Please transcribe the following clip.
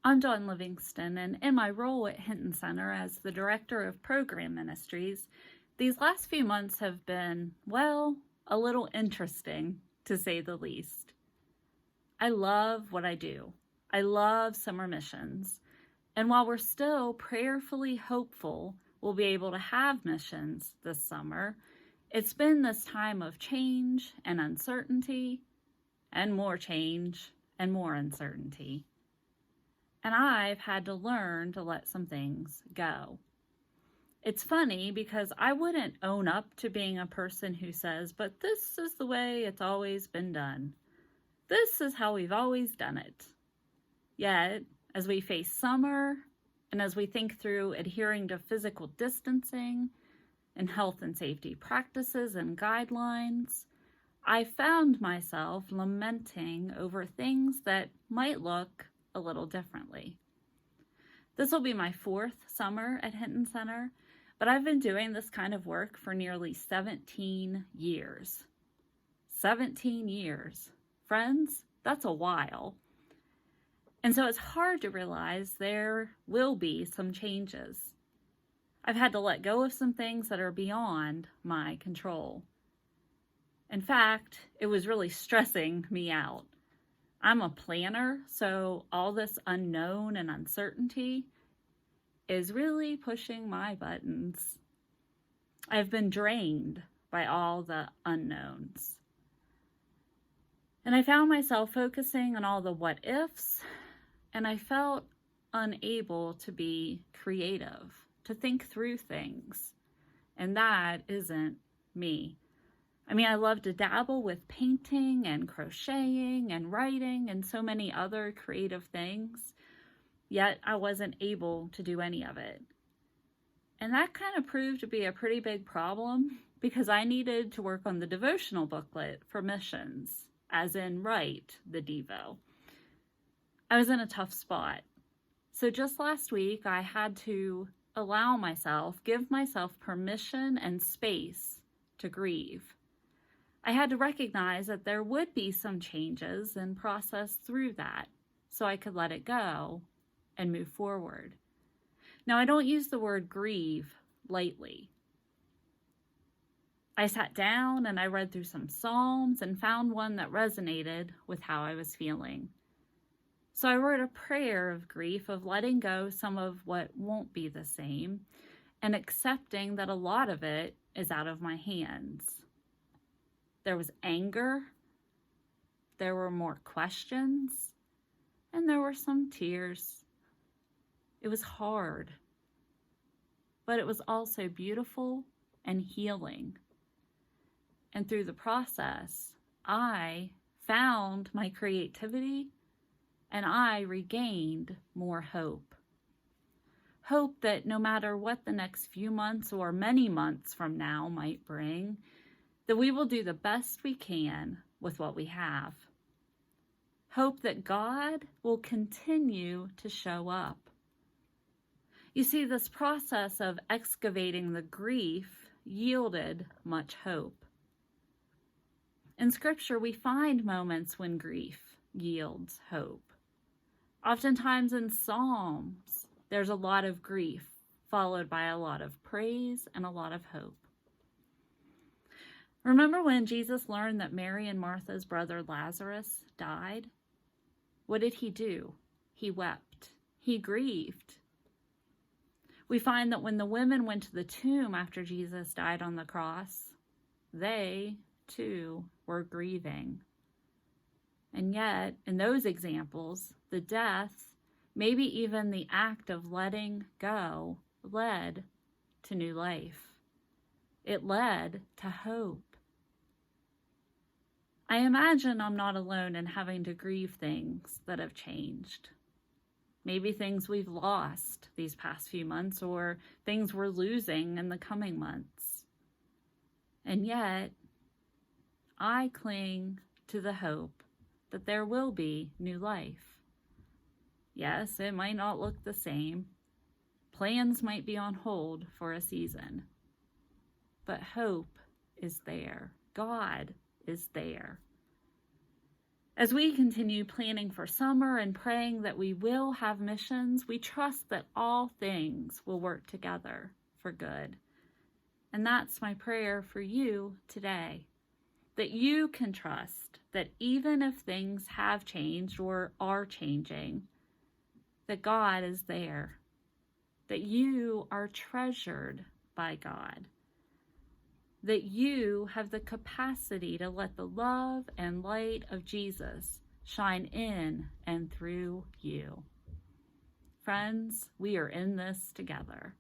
I'm Dawn Livingston, and in my role at Hinton Center as the Director of Program Ministries, these last few months have been, well, a little interesting, to say the least. I love what I do. I love summer missions. And while we're still prayerfully hopeful we'll be able to have missions this summer, it's been this time of change and uncertainty, and more change and more uncertainty. And I've had to learn to let some things go. It's funny because I wouldn't own up to being a person who says, but this is the way it's always been done. This is how we've always done it. Yet, as we face summer, and as we think through adhering to physical distancing and health and safety practices and guidelines, I found myself lamenting over things that might look a little differently. This will be my 4th summer at Hinton Center, but I've been doing this kind of work for nearly 17 years. 17 years. Friends, that's a while. And so it's hard to realize there will be some changes. I've had to let go of some things that are beyond my control. In fact, it was really stressing me out. I'm a planner, so all this unknown and uncertainty is really pushing my buttons. I've been drained by all the unknowns. And I found myself focusing on all the what ifs, and I felt unable to be creative, to think through things. And that isn't me. I mean, I love to dabble with painting and crocheting and writing and so many other creative things, yet I wasn't able to do any of it. And that kind of proved to be a pretty big problem because I needed to work on the devotional booklet for missions, as in write the Devo. I was in a tough spot. So just last week, I had to give myself permission and space to grieve. I had to recognize that there would be some changes and process through that so I could let it go and move forward. Now, I don't use the word grieve lightly. I sat down and I read through some Psalms and found one that resonated with how I was feeling. So I wrote a prayer of grief, of letting go some of what won't be the same and accepting that a lot of it is out of my hands. There was anger, there were more questions, and there were some tears. It was hard, but it was also beautiful and healing. And through the process, I found my creativity and I regained more hope. Hope that no matter what the next few months or many months from now might bring, that we will do the best we can with what we have. Hope that God will continue to show up. You see, this process of excavating the grief yielded much hope. In Scripture, we find moments when grief yields hope. Oftentimes in Psalms, there's a lot of grief, followed by a lot of praise and a lot of hope. Remember when Jesus learned that Mary and Martha's brother Lazarus died? What did he do? He wept. He grieved. We find that when the women went to the tomb after Jesus died on the cross, they, too, were grieving. And yet, in those examples, the death, maybe even the act of letting go, led to new life. It led to hope. I imagine I'm not alone in having to grieve things that have changed. Maybe things we've lost these past few months or things we're losing in the coming months. And yet, I cling to the hope that there will be new life. Yes, it might not look the same. Plans might be on hold for a season. But hope is there. God is there. As we continue planning for summer and praying that we will have missions, we trust that all things will work together for good. And that's my prayer for you today, that you can trust that even if things have changed or are changing, that God is there, that you are treasured by God, that you have the capacity to let the love and light of Jesus shine in and through you. Friends, we are in this together.